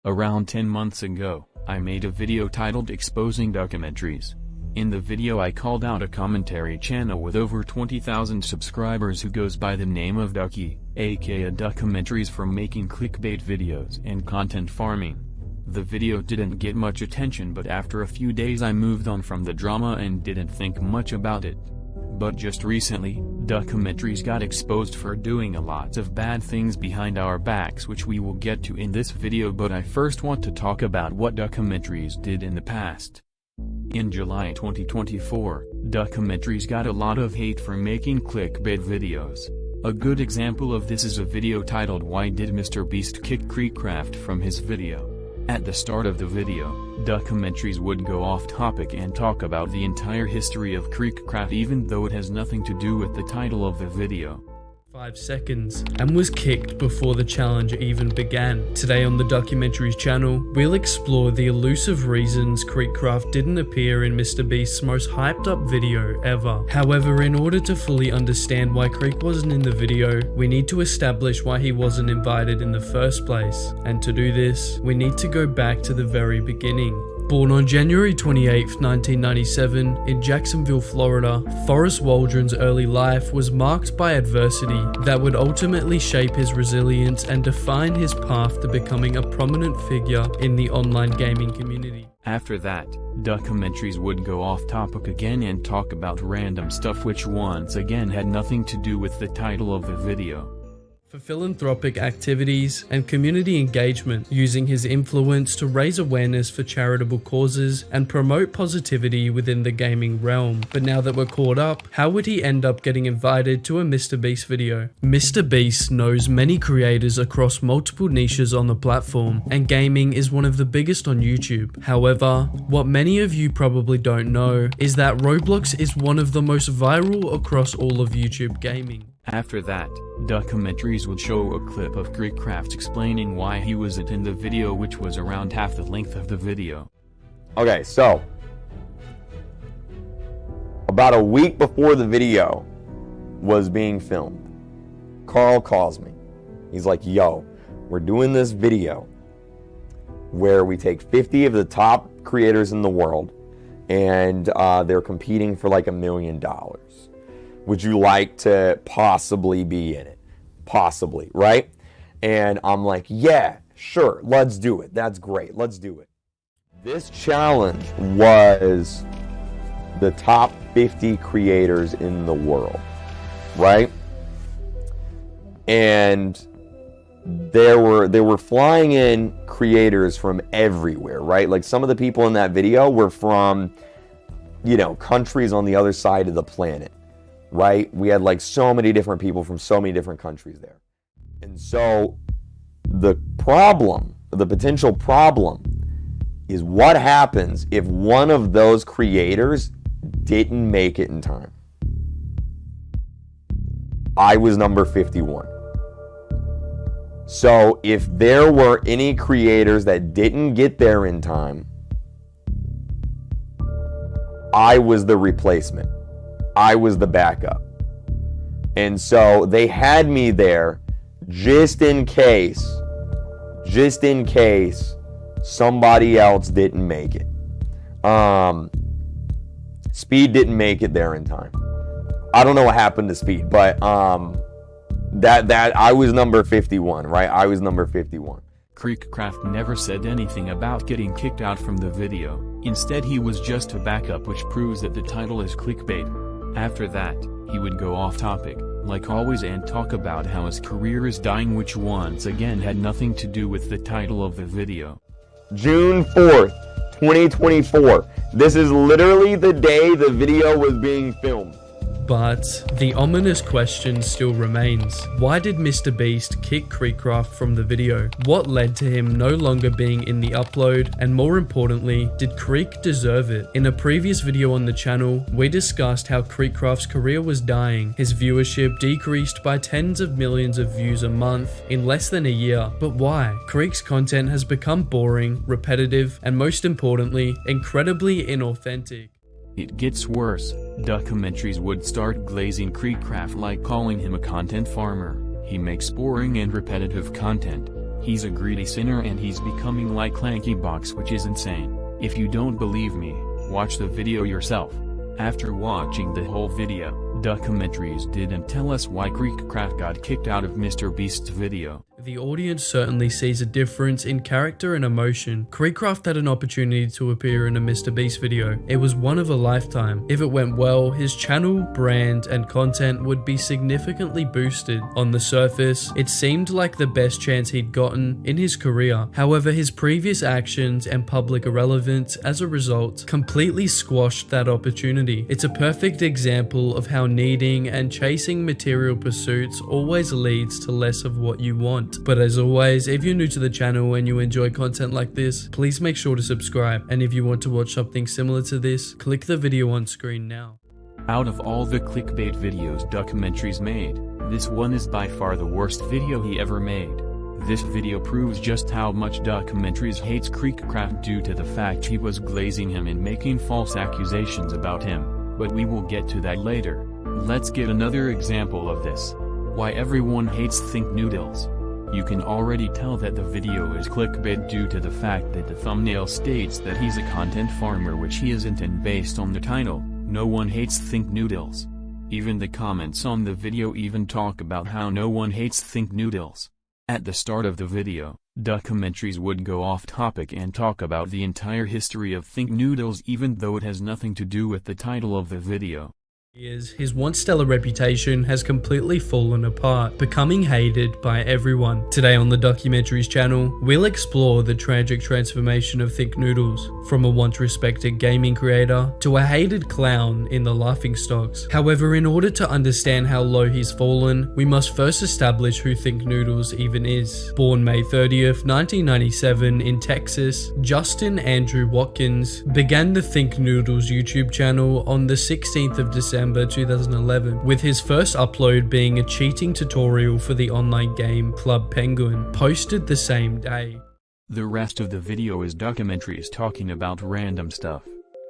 Around 10 months ago, I made a video titled Exposing Duckumentries. In the video I called out a commentary channel with over 20,000 subscribers who goes by the name of Ducky, aka Duckumentries, for making clickbait videos and content farming. The video didn't get much attention, but after a few days I moved on from the drama and didn't think much about it. But just recently, Duckumentries got exposed for doing a lot of bad things behind our backs, which we will get to in this video, but I first want to talk about what Duckumentries did in the past. In July 2024, Duckumentries got a lot of hate for making clickbait videos. A good example of this is a video titled "Why Did Mr. Beast Kick Creekcraft from His Video?" At the start of the video, Duckumentries would go off topic and talk about the entire history of Creekcraft even though it has nothing to do with the title of the video. 5 seconds, and was kicked before the challenge even began. Today on the Duckumentries channel, we'll explore the elusive reasons Creekcraft didn't appear in Mr. Beast's most hyped up video ever. However, in order to fully understand why Creek wasn't in the video, we need to establish why he wasn't invited in the first place. And to do this, we need to go back to the very beginning. Born on January 28, 1997, in Jacksonville, Florida, Forrest Waldron's early life was marked by adversity that would ultimately shape his resilience and define his path to becoming a prominent figure in the online gaming community. After that, Duckumentries would go off topic again and talk about random stuff which once again had nothing to do with the title of the video. For philanthropic activities and community engagement, using his influence to raise awareness for charitable causes and promote positivity within the gaming realm. But now that we're caught up, how would he end up getting invited to a Mr. Beast video? Mr. Beast knows many creators across multiple niches on the platform, and gaming is one of the biggest on YouTube. However, what many of you probably don't know is that Roblox is one of the most viral across all of YouTube gaming. After that, Duckumentries would show a clip of Creekcraft explaining why he wasn't in the video, which was around half the length of the video. Okay, so about a week before the video was being filmed, Carl calls me. He's like, yo, we're doing this video where we take 50 of the top creators in the world and they're competing for like $1 million. Would you like to possibly be in it? Possibly, right? And I'm like, yeah, sure, let's do it. That's great, let's do it. This challenge was the top 50 creators in the world, right? And there were flying in creators from everywhere, right? Like some of the people in that video were from, you know, countries on the other side of the planet. Right? We had like so many different people from so many different countries there. And so the potential problem is what happens if one of those creators didn't make it in time. I was number 51. So if there were any creators that didn't get there in time, I was the replacement. I was the backup. And so they had me there just in case somebody else didn't make it. Speed didn't make it there in time. I don't know what happened to Speed, but that I was number 51, right? I was number 51. Creekcraft never said anything about getting kicked out from the video. Instead, he was just a backup, which proves that the title is clickbait. After that, he would go off topic, like always, and talk about how his career is dying, which once again had nothing to do with the title of the video. June 4th, 2024. This is literally the day the video was being filmed. But the ominous question still remains. Why did Mr. Beast kick Creekcraft from the video? What led to him no longer being in the upload? And more importantly, did Creek deserve it? In a previous video on the channel, we discussed how Creekcraft's career was dying. His viewership decreased by tens of millions of views a month in less than a year. But why? Creek's content has become boring, repetitive, and most importantly, incredibly inauthentic. It gets worse. Duckumentries would start glazing Creekcraft like calling him a content farmer. He makes boring and repetitive content. He's a greedy sinner and he's becoming like Lankybox, which is insane. If you don't believe me, watch the video yourself. After watching the whole video, Duckumentries didn't tell us why Creekcraft got kicked out of MrBeast's video. The audience certainly sees a difference in character and emotion. Creekcraft had an opportunity to appear in a MrBeast video. It was one of a lifetime. If it went well, his channel, brand, and content would be significantly boosted. On the surface, it seemed like the best chance he'd gotten in his career. However, his previous actions and public irrelevance as a result completely squashed that opportunity. It's a perfect example of how needing and chasing material pursuits always leads to less of what you want. But as always, if you're new to the channel and you enjoy content like this, please make sure to subscribe. And if you want to watch something similar to this, click the video on screen now. Out of all the clickbait videos Duckumentries made, this one is by far the worst video he ever made. This video proves just how much Duckumentries hates Creekcraft due to the fact he was glazing him and making false accusations about him, but we will get to that later. Let's get another example of this. Why everyone hates Think Noodles. You can already tell that the video is clickbait due to the fact that the thumbnail states that he's a content farmer, which he isn't, and based on the title, no one hates Think Noodles. Even the comments on the video even talk about how no one hates Think Noodles. At the start of the video, Duckumentries would go off topic and talk about the entire history of Think Noodles even though it has nothing to do with the title of the video. His once stellar reputation has completely fallen apart, becoming hated by everyone. Today on the Duckumentries channel, we'll explore the tragic transformation of Think Noodles, from a once respected gaming creator to a hated clown in the laughingstocks. However, in order to understand how low he's fallen, we must first establish who Think Noodles even is. Born May 30th, 1997 in Texas, Justin Andrew Watkins began the Think Noodles YouTube channel on the 16th of December 2011, with his first upload being a cheating tutorial for the online game Club Penguin, posted the same day. The rest of the video is Duckumentries talking about random stuff.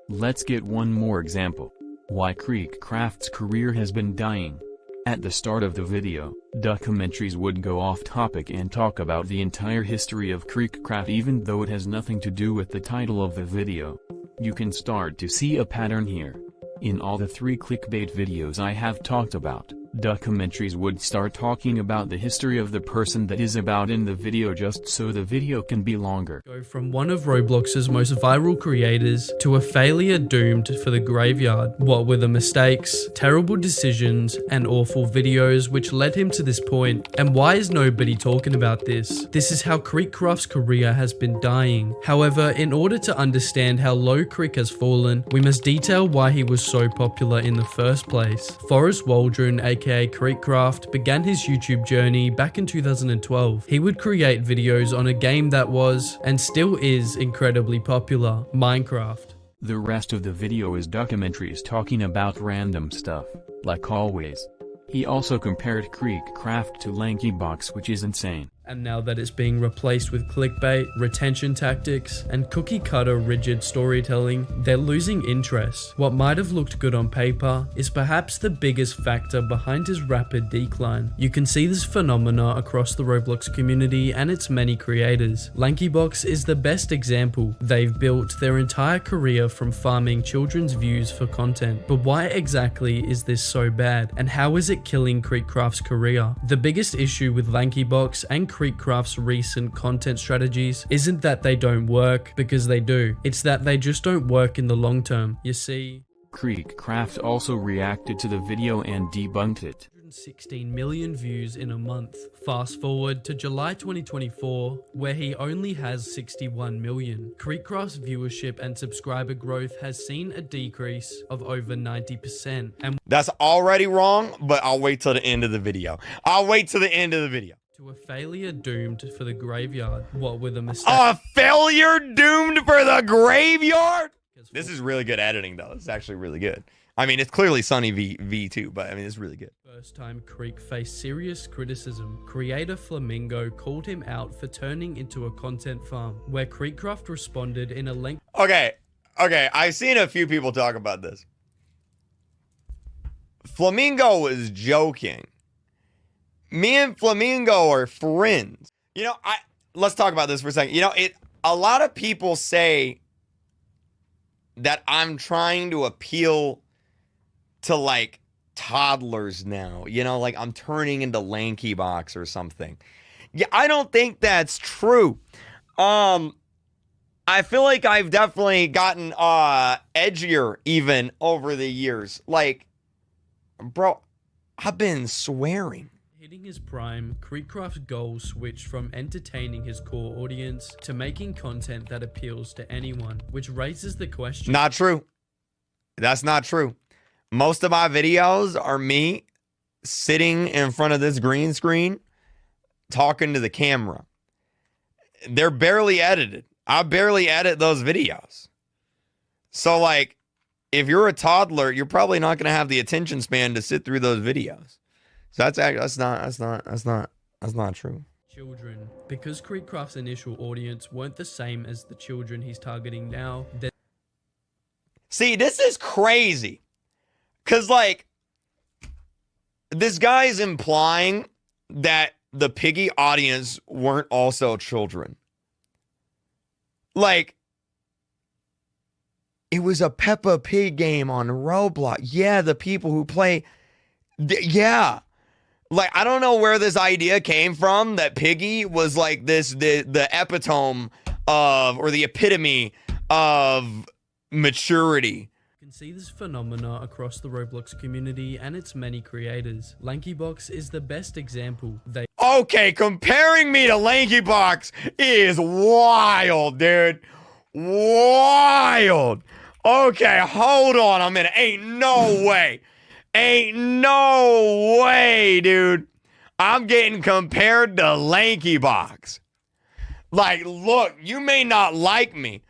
Let's get one more example. Why Creekcraft's career has been dying. At the start of the video, Duckumentries would go off topic and talk about the entire history of Creekcraft even though it has nothing to do with the title of the video. You can start to see a pattern here. In all the 3 clickbait videos I have talked about, Duckumentries would start talking about the history of the person that is about in the video just so the video can be longer. Go from one of Roblox's most viral creators to a failure doomed for the graveyard. What were the mistakes, terrible decisions, and awful videos which led him to this point? And why is nobody talking about this? This is how Creekcraft's career has been dying. However, in order to understand how low Creek has fallen, we must detail why he was so popular in the first place. Forrest Waldron, aka Creekcraft, began his YouTube journey back in 2012. He would create videos on a game that was, and still is, incredibly popular, Minecraft. The rest of the video is Duckumentries talking about random stuff, like always. He also compared Creekcraft to Lankybox, which is insane. And now that it's being replaced with clickbait, retention tactics, and cookie-cutter rigid storytelling, they're losing interest. What might have looked good on paper is perhaps the biggest factor behind his rapid decline. You can see this phenomena across the Roblox community and its many creators. Lankybox is the best example. They've built their entire career from farming children's views for content. But why exactly is this so bad? And how is it killing Creekcraft's career? The biggest issue with Lankybox and Creekcraft's recent content strategies isn't that they don't work, because they do. It's that they just don't work in the long term. You see, Creekcraft also reacted to the video and debunked it. 16 million views in a month. Fast forward to July 2024, where he only has 61 million. Creekcraft's viewership and subscriber growth has seen a decrease of over 90%. And That's already wrong, but I'll wait till the end of the video. I'll wait till the end of the video. to a failure doomed for the graveyard. What were the mistakes? A failure doomed for the graveyard? This is really good editing, though. It's actually really good. I mean, it's clearly Sunny V2, but I mean, it's really good. First time Creek faced serious criticism. Creator Flamingo called him out for turning into a content farm, where Creekcraft responded in a length. Okay, I've seen a few people talk about this. Flamingo was joking. Me and Flamingo are friends. You know, let's talk about this for a second. You know, a lot of people say that I'm trying to appeal to like toddlers now. You know, like I'm turning into Lanky Box or something. Yeah, I don't think that's true. I feel like I've definitely gotten edgier even over the years. Like, bro, I've been swearing. Hitting his prime, Creekcraft's goals switched from entertaining his core audience to making content that appeals to anyone, which raises the question. Not true. That's not true. Most of my videos are me sitting in front of this green screen talking to the camera. They're barely edited. I barely edit those videos. So like, if you're a toddler, you're probably not going to have the attention span to sit through those videos. So that's not true. Children, because Creekcraft's initial audience weren't the same as the children he's targeting now. See, this is crazy. Cause like, this guy's implying that the piggy audience weren't also children. Like, it was a Peppa Pig game on Roblox. Yeah, the people who play, yeah. Like, I don't know where this idea came from that Piggy was like this, the epitome of, or the epitome of maturity. You can see this phenomena across the Roblox community and its many creators. Lankybox is the best example. Okay, comparing me to Lankybox is wild, dude. Wild. Okay, hold on a minute. Ain't no way. Ain't no way, dude. I'm getting compared to Lankybox. Like, look, you may not like me,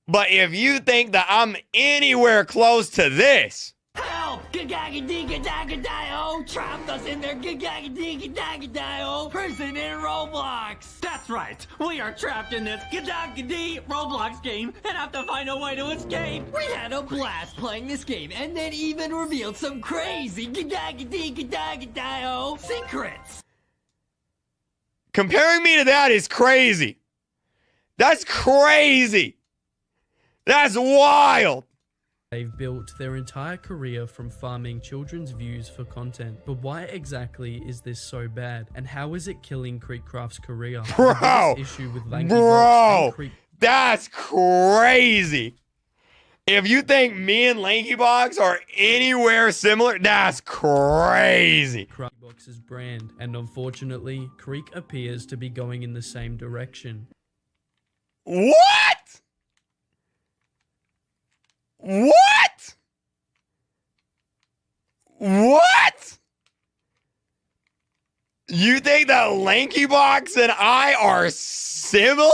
but if you think that I'm anywhere close to this, help! Gagagadingadagadio! Trapped us in their gagagadingadagadio prison in Roblox! That's right! We are trapped in this gadagadi Roblox game and have to find a way to escape! We had a blast playing this game and then even revealed some crazy gagagadingadagadio secrets! comparing me to that is crazy. That's crazy. That's wild. They've built their entire career from farming children's views for content. But why exactly is this so bad? And how is it killing Creekcraft's career? Bro, issue with that's crazy. If you think me and Lankybox are anywhere similar, that's crazy. Creekbox's brand, and unfortunately, Creek appears to be going in the same direction. What? What? What? You think that Lankybox and I are similar?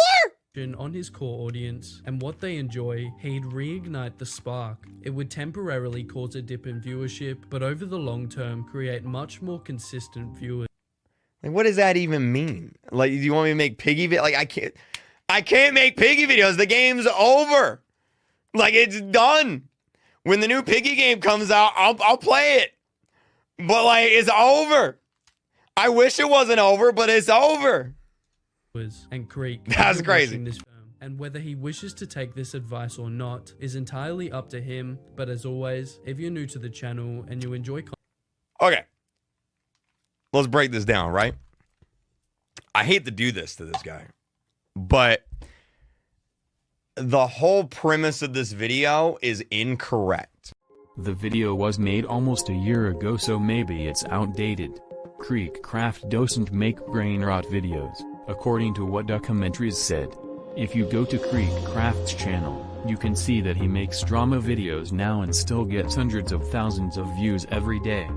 On his core audience and what they enjoy, he'd reignite the spark. It would temporarily cause a dip in viewership, but over the long term, create much more consistent viewers. Like, what does that even mean? Like, do you want me to make piggy videos? Like, I can't make piggy videos. The game's over. Like, it's done. When the new piggy game comes out, I'll play it. But like, it's over. I wish it wasn't over, but it's over. And Creek, that's crazy. And whether he wishes to take this advice or not is entirely up to him. But as always, if you're new to the channel and you enjoy okay, let's break this down, right? I hate to do this to this guy, but the whole premise of this video is incorrect. The video was made almost a year ago, so maybe it's outdated. Creekcraft doesn't make brain rot videos, according to what Duckumentries said. If you go to Creekcraft's channel, you can see that he makes drama videos now and still gets hundreds of thousands of views every day.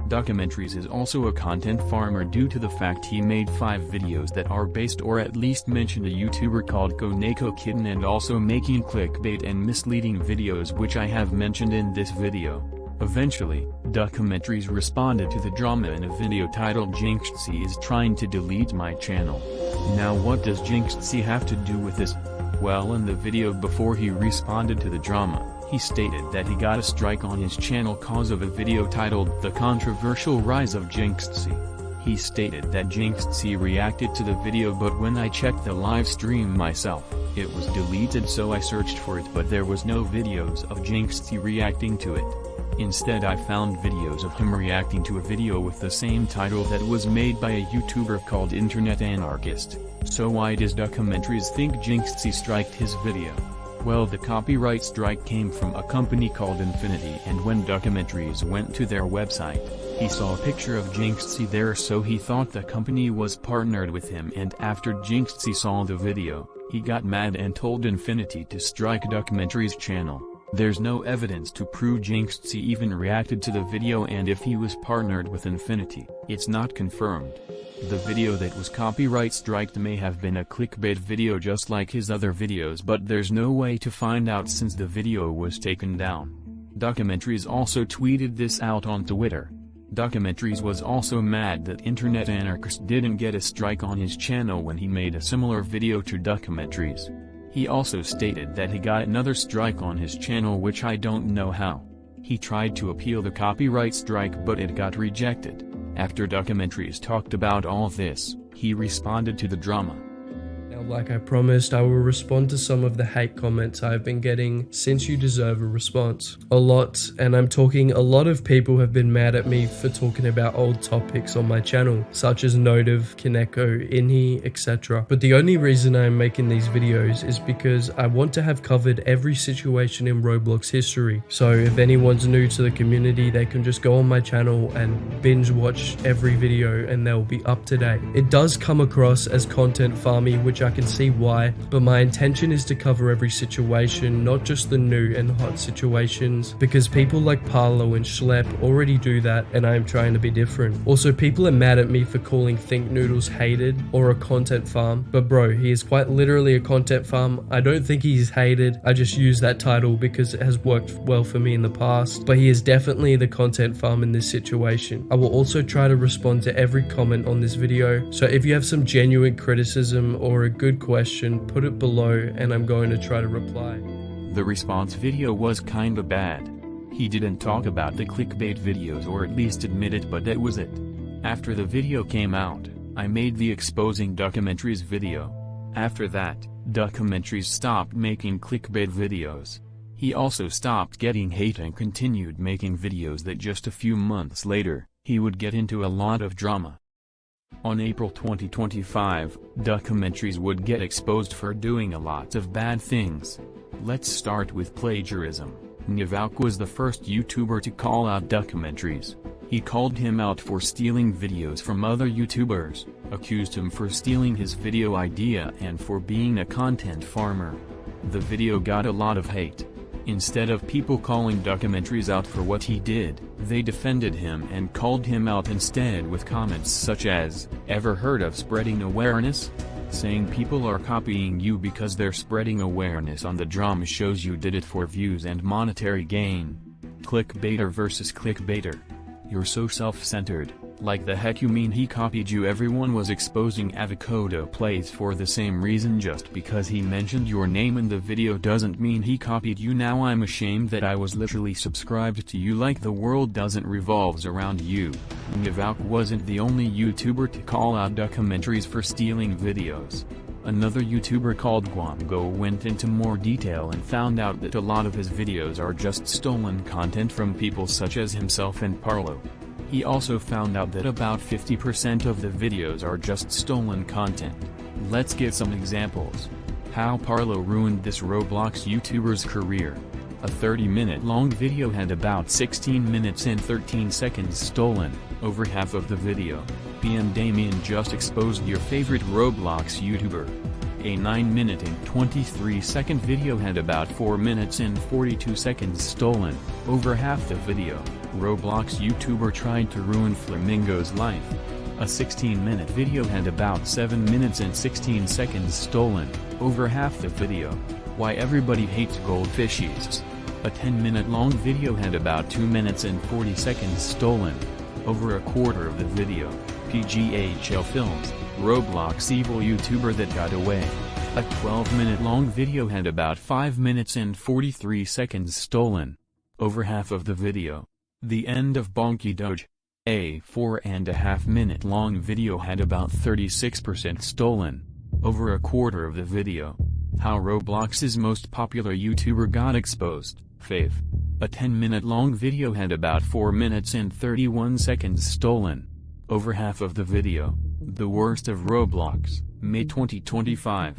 Duckumentries is also a content farmer due to the fact he made 5 videos that are based or at least mentioned a YouTuber called Gwamgo Kitten, and also making clickbait and misleading videos, which I have mentioned in this video. Eventually, Duckumentries responded to the drama in a video titled Jinxed is trying to delete my channel. Now what does Jinxed have to do with this? Well, in the video before he responded to the drama, he stated that he got a strike on his channel cause of a video titled The Controversial Rise of Jinxed. He stated that Jinxie reacted to the video, but when I checked the live stream myself, it was deleted, so I searched for it, but there was no videos of Jinxie reacting to it. Instead I found videos of him reacting to a video with the same title that was made by a YouTuber called Internet Anarchist. So why does Duckumentries think Jinxie striked his video? Well, the copyright strike came from a company called Infinity, and when Duckumentries went to their website, he saw a picture of Jinxie there, so he thought the company was partnered with him, and after Jinxie saw the video, he got mad and told Infinity to strike Duckumentries' channel. There's no evidence to prove Jinxie even reacted to the video, and if he was partnered with Infinity, it's not confirmed. The video that was copyright striked may have been a clickbait video just like his other videos, but there's no way to find out since the video was taken down. Duckumentries also tweeted this out on Twitter. Duckumentries was also mad that Internet Anarchist didn't get a strike on his channel when he made a similar video to Duckumentries. He also stated that he got another strike on his channel, which I don't know how. He tried to appeal the copyright strike, but it got rejected. After Duckumentries talked about all this, he responded to the drama. Now, like I promised, I will respond to some of the hate comments I've been getting since you deserve a response. A lot, and I'm talking a lot of people have been mad at me for talking about old topics on my channel, such as Notive, Kineko, Inhi, etc. But the only reason I'm making these videos is because I want to have covered every situation in Roblox history. So if anyone's new to the community, they can just go on my channel and binge watch every video and they'll be up to date. It does come across as content farming, which I can see why, but my intention is to cover every situation, not just the new and hot situations, because people like Parlo and Schlepp already do that, and I am trying to be different. Also, people are mad at me for calling Think Noodles hated or a content farm, but bro, he is quite literally a content farm. I don't think he's hated, I just use that title because it has worked well for me in the past, but he is definitely the content farm in this situation. I will also try to respond to every comment on this video, so if you have some genuine criticism or a good question, put it below and I'm going to try to reply. The response video was kinda bad. He didn't talk about the clickbait videos, or at least admit it, but that was it. After the video came out, I made the exposing Duckumentries video. After that, Duckumentries stopped making clickbait videos. He also stopped getting hate and continued making videos that just a few months later, he would get into a lot of drama. On April 2025, Duckumentries would get exposed for doing a lot of bad things. Let's start with plagiarism. Nyvalk was the first YouTuber to call out Duckumentries. He called him out for stealing videos from other YouTubers, accused him for stealing his video idea and for being a content farmer. The video got a lot of hate. Instead of people calling Duckumentries out for what he did, they defended him and called him out instead with comments such as, "Ever heard of spreading awareness?" Saying people are copying you because they're spreading awareness on the drama shows you did it for views and monetary gain. Clickbaiter versus clickbaiter. You're so self-centered, like the heck you mean he copied you? Everyone was exposing avocado plays for the same reason. Just because he mentioned your name in the video doesn't mean he copied you. Now I'm ashamed that I was literally subscribed to you, like the world doesn't revolves around you. Nyvalk wasn't the only YouTuber to call out Duckumentries for stealing videos. Another YouTuber called Gwamgo went into more detail and found out that a lot of his videos are just stolen content from people such as himself and Parlo. He also found out that about 50% of the videos are just stolen content. Let's get some examples. How Parlo ruined this Roblox YouTuber's career. A 30-minute long video had about 16 minutes and 13 seconds stolen, over half of the video. PM Damien just exposed your favorite Roblox YouTuber. A 9-minute and 23-second video had about 4 minutes and 42 seconds stolen, over half the video. Roblox YouTuber tried to ruin Flamingo's life. A 16-minute video had about 7 minutes and 16 seconds stolen, over half the video. Why everybody hates goldfishes. A 10-minute long video had about 2 minutes and 40 seconds stolen, over a quarter of the video. PGHL Films, Roblox evil YouTuber that got away. A 12-minute long video had about 5 minutes and 43 seconds stolen, over half of the video. The end of Bonky Doge. A 4.5-minute long video had about 36% stolen. Over a quarter of the video. How Roblox's most popular YouTuber got exposed. Fave. A 10-minute long video had about 4 minutes and 31 seconds stolen. Over half of the video. The worst of Roblox, May 2025.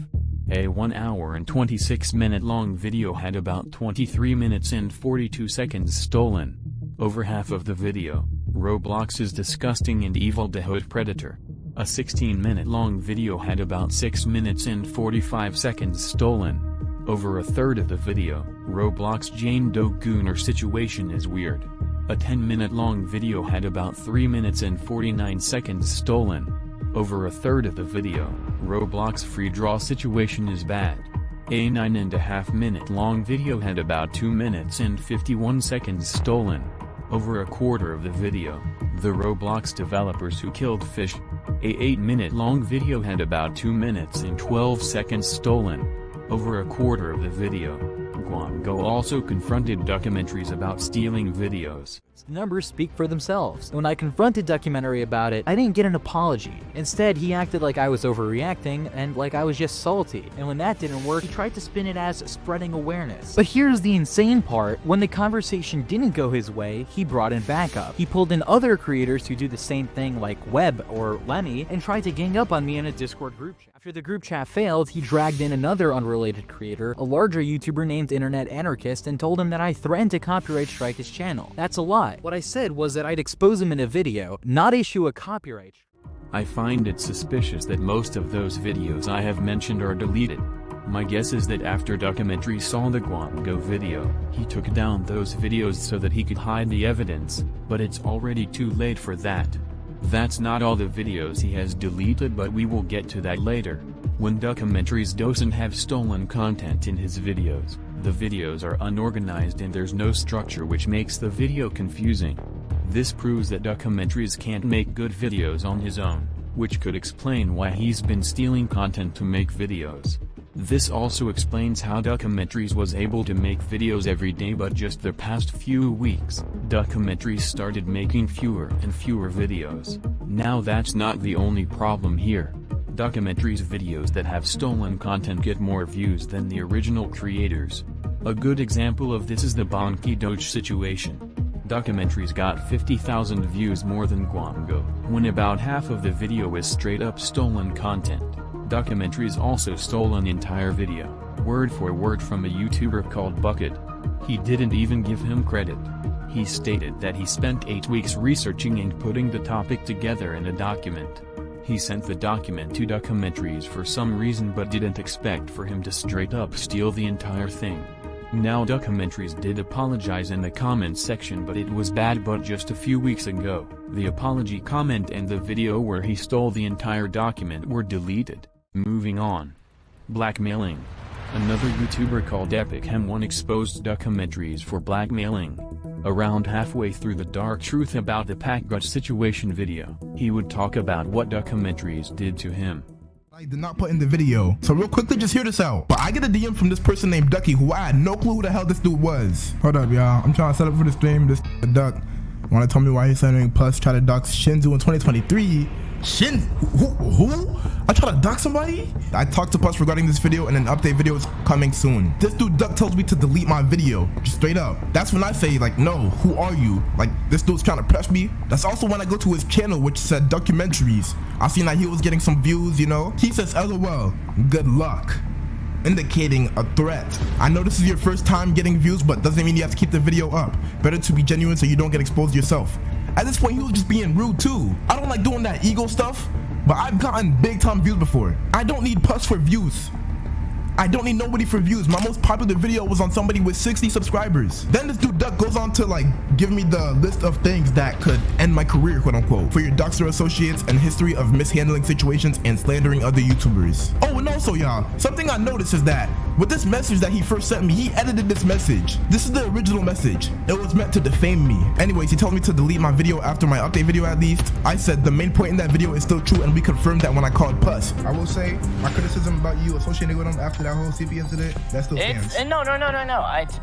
A 1 hour and 26-minute long video had about 23 minutes and 42 seconds stolen. Over half of the video. Roblox's disgusting and evil Dehood Predator. A 16-minute long video had about 6 minutes and 45 seconds stolen. Over a third of the video. Roblox Jane Doe Gooner situation is weird. A 10-minute long video had about 3 minutes and 49 seconds stolen. Over a third of the video. Roblox free draw situation is bad. A 9.5-minute long video had about 2 minutes and 51 seconds stolen. Over a quarter of the video. The Roblox developers who killed fish. A 8-minute long video had about 2 minutes and 12 seconds stolen. Over a quarter of the video. Gwamgo also confronted duckumentries about stealing videos. The numbers speak for themselves. When I confronted Documentary about it, I didn't get an apology. Instead, he acted like I was overreacting and like I was just salty. And when that didn't work, he tried to spin it as spreading awareness. But here's the insane part. When the conversation didn't go his way, he brought in backup. He pulled in other creators who do the same thing like Webb or Lemmy and tried to gang up on me in a Discord group chat. After the group chat failed, he dragged in another unrelated creator, a larger YouTuber named Internet Anarchist, and told him that I threatened to copyright strike his channel. That's a lie. What I said was that I'd expose him in a video, not issue a copyright. I find it suspicious that most of those videos I have mentioned are deleted. My guess is that after Documentary saw the Gwamgo video, he took down those videos so that he could hide the evidence, but it's already too late for that. That's not all the videos he has deleted, but we will get to that later. When Documentries doesn't have stolen content in his videos, the videos are unorganized and there's no structure, which makes the video confusing. This proves that Documentries can't make good videos on his own, which could explain why he's been stealing content to make videos. This also explains how Documentries was able to make videos every day, but just the past few weeks, Documentries started making fewer and fewer videos. Now that's not the only problem here. Documentries videos that have stolen content get more views than the original creators. A good example of this is the Bonky Doge situation. Documentries got 50,000 views more than Gwamgo, when about half of the video is straight up stolen content. Documentries also stole an entire video, word for word, from a YouTuber called Buckid. He didn't even give him credit. He stated that he spent 8 weeks researching and putting the topic together in a document. He sent the document to Documentries for some reason, but didn't expect for him to straight up steal the entire thing. Now Documentries did apologize in the comments section, but it was bad. But just a few weeks ago, the apology comment and the video where he stole the entire document were deleted. Moving on. Blackmailing. Another YouTuber called Epic M1 exposed Documentries for blackmailing. Around halfway through the dark truth about the Plaigiarism situation video, he would talk about what Documentries did to him. I did not put in the video, so real quickly, just hear this out. But I get a DM from this person named Ducky, who I had no clue who the hell this dude was. Hold up, y'all. I'm trying to set up for the stream. This duck wanna tell me why he's sending plus try to dox Shinzu in 2023. Shin? Who? I try to dox somebody? I talked to Puss regarding this video, and an update video is coming soon. This dude Duck tells me to delete my video, just straight up. That's when I say, like, no, who are you? Like, this dude's trying to press me. That's also when I go to his channel, which said Documentries. I seen that he was getting some views, you know? He says, LOL, good luck, indicating a threat. I know this is your first time getting views, but doesn't mean you have to keep the video up. Better to be genuine so you don't get exposed yourself. At this point, he was just being rude too. I don't like doing that ego stuff, but I've gotten big time views before. I don't need Puss for views. I don't need nobody for views. My most popular video was on somebody with 60 subscribers. Then this dude Duck goes on to like give me the list of things that could end my career, quote unquote, for your Doxer associates and history of mishandling situations and slandering other YouTubers. Oh, and also y'all, something I noticed is that With this message that he first sent me, he edited this message. This is the original message. It was meant to defame me. Anyways, he told me to delete my video after my update video at least. I said the main point in that video is still true, and we confirmed that when I called Puss. I will say, my criticism about you associating with him after that whole CP incident, that still stands. No.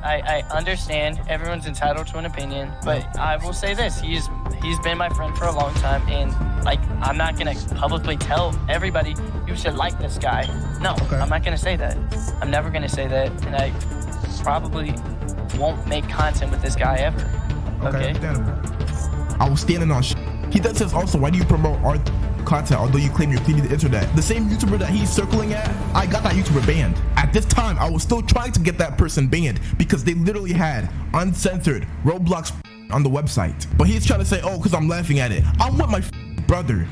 I understand everyone's entitled to an opinion, but I will say this, he's been my friend for a long time, and like, I'm not gonna publicly tell everybody you should like this guy. No, okay. I'm not gonna say that. I'm never gonna say that, and I probably won't make content with this guy ever. Okay? I was standing on He then says also, why do you promote our content although you claim you're cleaning the internet? The same YouTuber that he's circling at, I got that YouTuber banned. At this time, I was still trying to get that person banned because they literally had uncensored Roblox on the website. But he's trying to say, oh, because I'm laughing at it. I'm with my brother.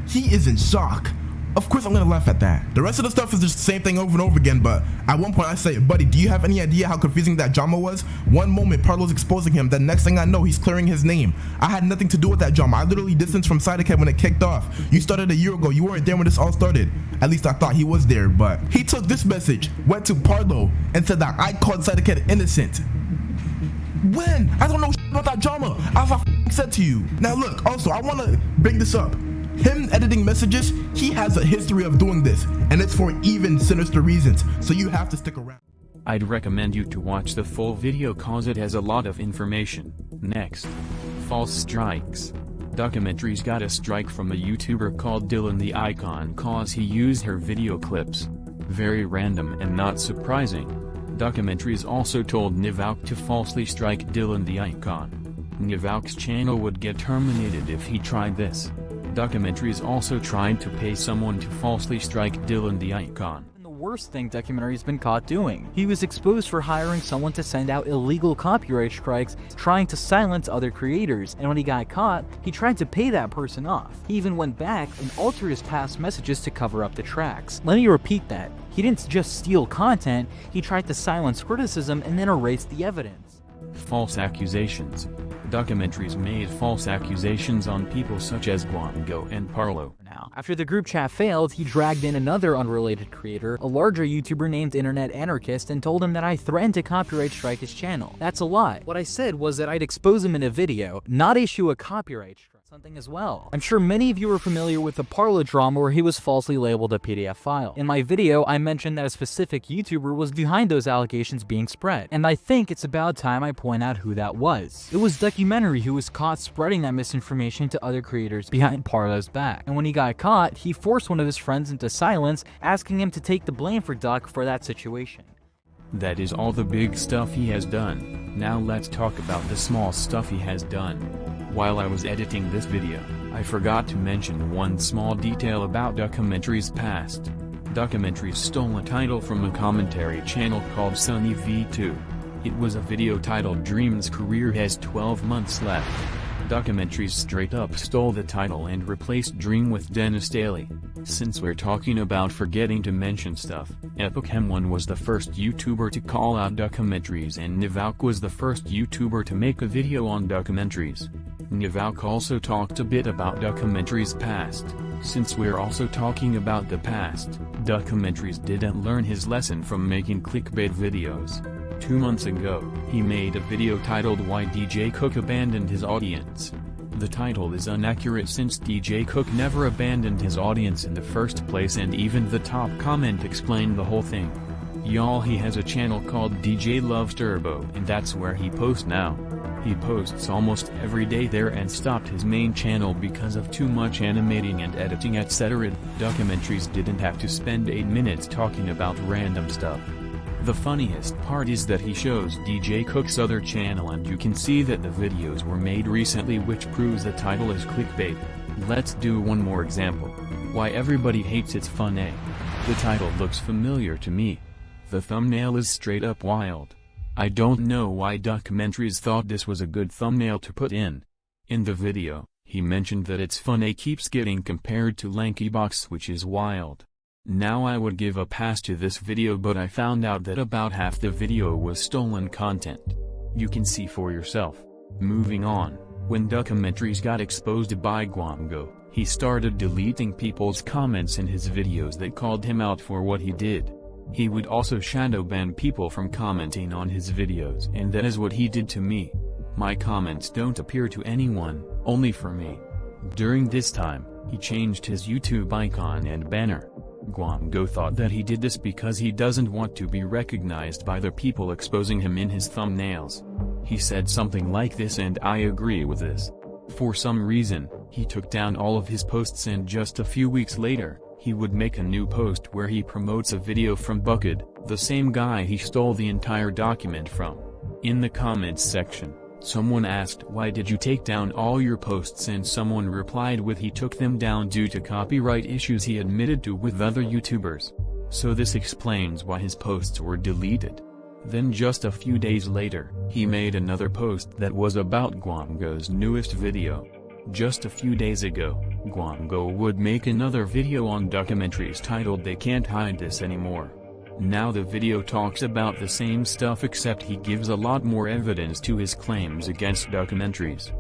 He is in shock. Of course I'm gonna laugh at that. The rest of the stuff is just the same thing over and over again, but at one point I say, buddy, do you have any idea how confusing that drama was? One moment Parlo's exposing him, the next thing I know he's clearing his name. I had nothing to do with that drama. I literally distanced from Sidecat when it kicked off. You started a year ago. You weren't there when this all started. At least I thought he was there, but he took this message, went to Parlo, and said that I called Sidecat innocent. When? I don't know about that drama, as I said to you. Now look, also I want to bring this up. Him editing messages, he has a history of doing this, and it's for even sinister reasons, so you have to stick around. I'd recommend you to watch the full video cause it has a lot of information. Next. False strikes. Duckumentries got a strike from a YouTuber called Dylan the Icon cause he used her video clips. Very random and not surprising. Duckumentries also told Nyvalk to falsely strike Dylan the Icon. Nyvalk's channel would get terminated if he tried this. Duckumentries also tried to pay someone to falsely strike Dylan the Icon. The worst thing Duckumentary's been caught doing. He was exposed for hiring someone to send out illegal copyright strikes, trying to silence other creators, and when he got caught, he tried to pay that person off. He even went back and altered his past messages to cover up the tracks. Let me repeat that. He didn't just steal content, he tried to silence criticism and then erase the evidence. False accusations. Duckumentries made false accusations on people such as Gwamgo and Parlo. After the group chat failed, he dragged in another unrelated creator, a larger YouTuber named Internet Anarchist, and told him that I threatened to copyright strike his channel. That's a lie. What I said was that I'd expose him in a video, not issue a copyright strike. Something as well. I'm sure many of you are familiar with the Parlo drama where he was falsely labeled a PDF file. In my video, I mentioned that a specific YouTuber was behind those allegations being spread, and I think it's about time I point out who that was. It was Duckumentary who was caught spreading that misinformation to other creators behind Parlo's back, and when he got caught, he forced one of his friends into silence, asking him to take the blame for Duck for that situation. That is all the big stuff he has done. Now let's talk about the small stuff he has done. While I was editing this video, I forgot to mention one small detail about Duckumentary's past. Duckumentary stole a title from a commentary channel called Sunny V2. It was a video titled Dream's Career Has 12 Months Left. Duckumentary straight up stole the title and replaced Dream with Dennis Daly. Since we're talking about forgetting to mention stuff, EpocM1 was the first YouTuber to call out Duckumentaries and Nyvalk was the first YouTuber to make a video on Duckumentaries. Nyvalk also talked a bit about Duckumentary's past. Since we're also talking about the past, Duckumentaries didn't learn his lesson from making clickbait videos. 2 months ago, he made a video titled Why DJ Cook Abandoned His Audience. The title is inaccurate since DJ Cook never abandoned his audience in the first place, and even the top comment explained the whole thing. Y'all, he has a channel called DJ Loves Turbo, and that's where he posts now. He posts almost every day there and stopped his main channel because of too much animating and editing, etc. Duckumentaries didn't have to spend 8 minutes talking about random stuff. The funniest part is that he shows DJ Cook's other channel and you can see that the videos were made recently, which proves the title is clickbait. Let's do one more example. Why everybody hates it's fun, eh? The title looks familiar to me. The thumbnail is straight up wild. I don't know why Duckumentaries thought this was a good thumbnail to put in. In the video, he mentioned that it's fun, keeps getting compared to Lankybox, which is wild. Now I would give a pass to this video, but I found out that about half the video was stolen content. You can see for yourself. Moving on, when Duckumentaries got exposed by Gwamgo, he started deleting people's comments in his videos that called him out for what he did. He would also shadow ban people from commenting on his videos, and that is what he did to me. My comments don't appear to anyone, only for me. During this time, he changed his YouTube icon and banner. Gwamgo thought that he did this because he doesn't want to be recognized by the people exposing him in his thumbnails. He said something like this, and I agree with this. For some reason, he took down all of his posts, and just a few weeks later, he would make a new post where he promotes a video from Buckid, the same guy he stole the entire document from. In the comments section, someone asked, "Why did you take down all your posts?" and someone replied with, "He took them down due to copyright issues he admitted to with other YouTubers." So this explains why his posts were deleted. Then just a few days later, he made another post that was about Gwamgo's newest video. Just a few days ago, Gwamgo would make another video on documentaries titled "They Can't Hide This Anymore." Now the video talks about the same stuff, except he gives a lot more evidence to his claims against documentaries.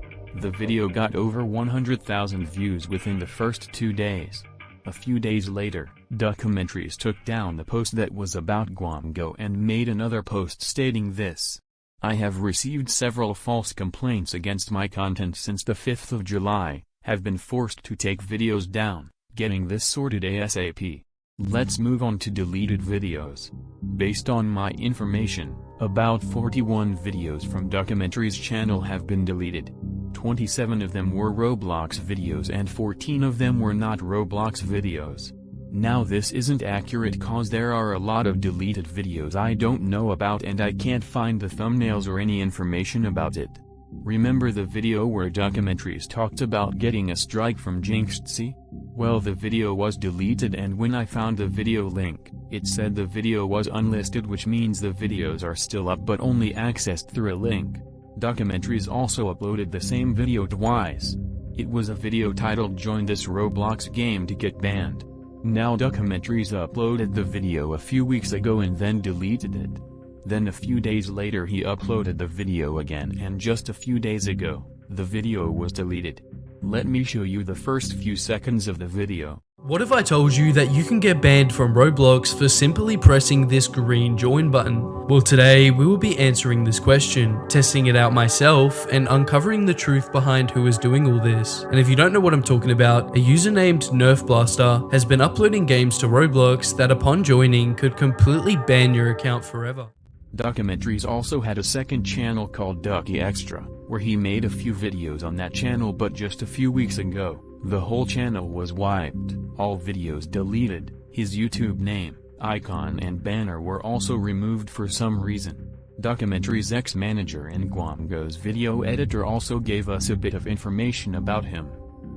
The video got over 100,000 views within the first 2 days. A few days later, Documentaries took down the post that was about Gwamgo and made another post stating this: "I have received several false complaints against my content since the 5th of July, have been forced to take videos down, getting this sorted ASAP. Let's move on to deleted videos. Based on my information, about 41 videos from Documentaries channel have been deleted. 27 of them were Roblox videos and 14 of them were not Roblox videos. Now this isn't accurate cause there are a lot of deleted videos I don't know about and I can't find the thumbnails or any information about it. Remember the video where Documentaries talked about getting a strike from Jinxed? Well, the video was deleted, and when I found the video link, it said the video was unlisted, which means the videos are still up but only accessed through a link. Documentaries also uploaded the same video twice. It was a video titled "Join this Roblox game to get banned." Now Documentaries uploaded the video a few weeks ago and then deleted it. Then a few days later he uploaded the video again, and just a few days ago, the video was deleted. Let me show you the first few seconds of the video. What if I told you that you can get banned from Roblox for simply pressing this green join button? Well, today we will be answering this question, testing it out myself, and uncovering the truth behind who is doing all this. And if you don't know what I'm talking about, a user named Nerf Blaster has been uploading games to Roblox that upon joining could completely ban your account forever. Documentaries also had a second channel called Ducky Extra, where he made a few videos on that channel, but just a few weeks ago, the whole channel was wiped, all videos deleted, his YouTube name, icon and banner were also removed for some reason. Documentaries ex-manager and Gwamgo's video editor also gave us a bit of information about him.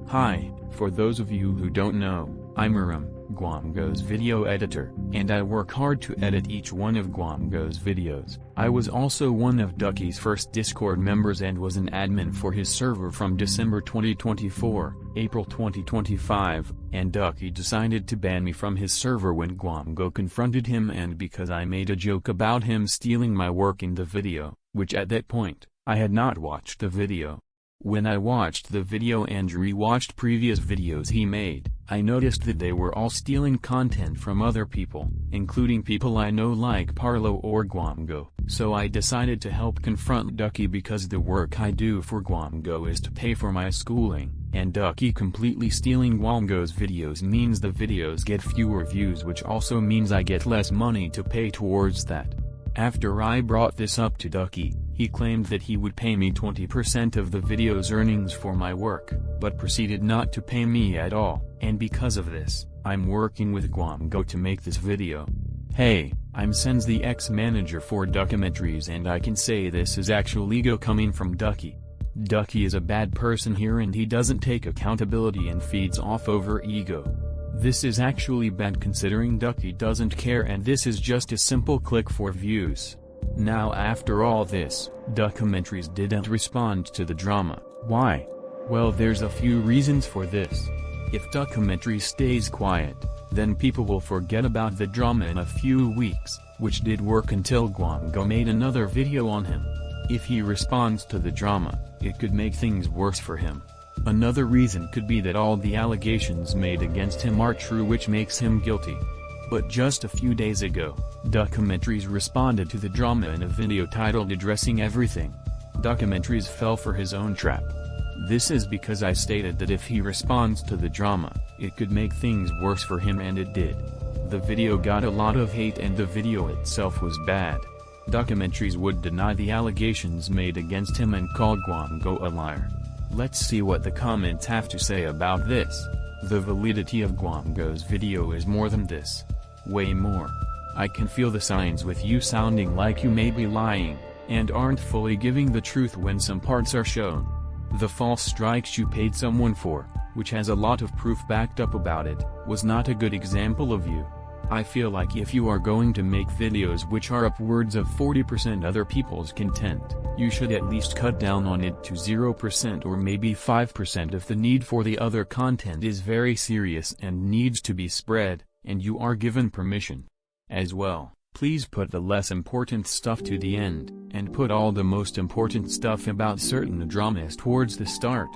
Hi, for those of you who don't know, I'm Aram, Gwamgo's video editor, and I work hard to edit each one of Gwamgo's videos. I was also one of Ducky's first Discord members and was an admin for his server from December 2024, April 2025, and Ducky decided to ban me from his server when Gwamgo confronted him, and because I made a joke about him stealing my work in the video, which at that point, I had not watched the video. When I watched the video and re-watched previous videos he made, I noticed that they were all stealing content from other people, including people I know like Parlo or Gwamgo. So I decided to help confront Ducky because the work I do for Gwamgo is to pay for my schooling, and Ducky completely stealing Gwamgo's videos means the videos get fewer views, which also means I get less money to pay towards that. After I brought this up to Ducky, he claimed that he would pay me 20% of the video's earnings for my work, but proceeded not to pay me at all, and because of this, I'm working with Gwamgo to make this video. Hey, I'm Senz, the ex-manager for Documentaries, and I can say this is actual ego coming from Ducky. Ducky is a bad person here and he doesn't take accountability and feeds off over ego. This is actually bad considering Ducky doesn't care, and this is just a simple click for views. Now after all this, Documentaries didn't respond to the drama. Why? Well, there's a few reasons for this. If Documentaries stays quiet, then people will forget about the drama in a few weeks, which did work until Gwamgo made another video on him. If he responds to the drama, it could make things worse for him. Another reason could be that all the allegations made against him are true, which makes him guilty. But just a few days ago, Duckumentries responded to the drama in a video titled Addressing Everything. Duckumentries fell for his own trap. This is because I stated that if he responds to the drama, it could make things worse for him, and it did. The video got a lot of hate and the video itself was bad. Duckumentries would deny the allegations made against him and called Gwamgo a liar. Let's see what the comments have to say about this. The validity of Gwamgo's video is more than this. Way more. I can feel the signs with you sounding like you may be lying, and aren't fully giving the truth when some parts are shown. The false strikes you paid someone for, which has a lot of proof backed up about it, was not a good example of you. I feel like if you are going to make videos which are upwards of 40% other people's content, you should at least cut down on it to 0% or maybe 5% if the need for the other content is very serious and needs to be spread, and you are given permission. As well, please put the less important stuff to the end, and put all the most important stuff about certain dramas towards the start.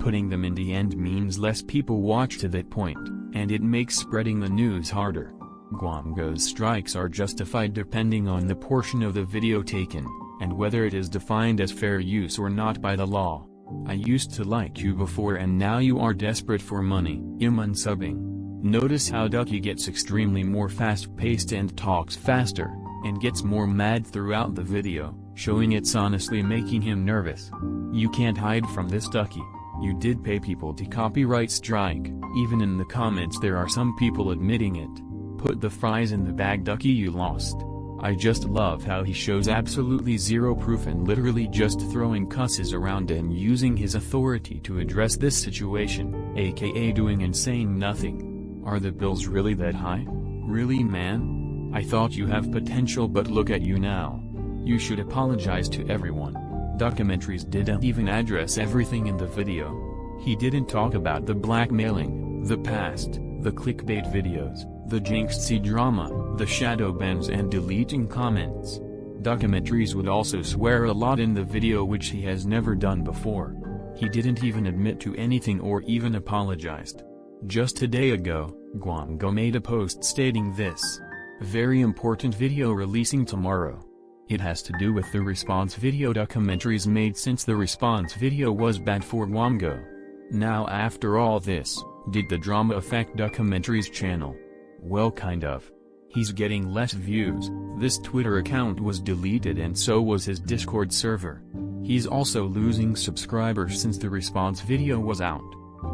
Putting them in the end means less people watch to that point, and it makes spreading the news harder. Gwamgo's strikes are justified depending on the portion of the video taken, and whether it is defined as fair use or not by the law. I used to like you before and now you are desperate for money. Unsubbing. Notice how Ducky gets extremely more fast-paced and talks faster, and gets more mad throughout the video, showing it's honestly making him nervous. You can't hide from this, Ducky. You did pay people to copyright strike. Even in the comments there are some people admitting it. Put the fries in the bag, Ducky, you lost. I just love how he shows absolutely zero proof and literally just throwing cusses around and using his authority to address this situation, aka doing and saying nothing. Are the bills really that high? Really, man? I thought you have potential, but look at you now. You should apologize to everyone. Duckumentries didn't even address everything in the video. He didn't talk about the blackmailing, the past, the clickbait videos, the Jinxie drama, the shadow bans and deleting comments. Duckumentries would also swear a lot in the video, which he has never done before. He didn't even admit to anything or even apologized. Just a day ago, Gwamgo made a post stating this. Very important video releasing tomorrow. It has to do with the response video Duckumentries made, since the response video was bad for Gwamgo. Now after all this, did the drama affect Duckumentries' channel? Well, kind of. He's getting less views, this Twitter account was deleted and so was his Discord server. He's also losing subscribers since the response video was out.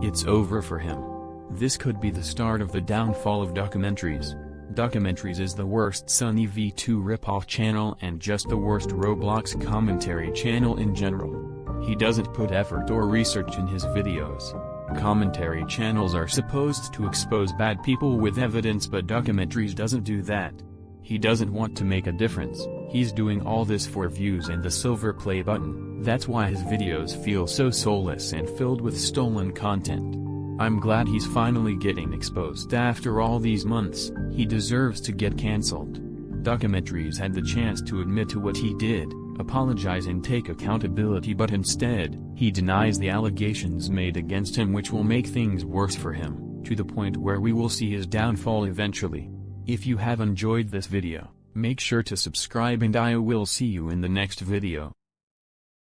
It's over for him. This could be the start of the downfall of Duckumentries. Duckumentries is the worst Sunny V2 ripoff channel and just the worst Roblox commentary channel in general. He doesn't put effort or research in his videos. Commentary channels are supposed to expose bad people with evidence, but Duckumentries doesn't do that. He doesn't want to make a difference. He's doing all this for views and the silver play button. That's why his videos feel so soulless and filled with stolen content. I'm glad he's finally getting exposed after all these months. He deserves to get cancelled. Duckumentries had the chance to admit to what he did, apologize and take accountability, but instead, he denies the allegations made against him, which will make things worse for him, to the point where we will see his downfall eventually. If you have enjoyed this video, make sure to subscribe and I will see you in the next video.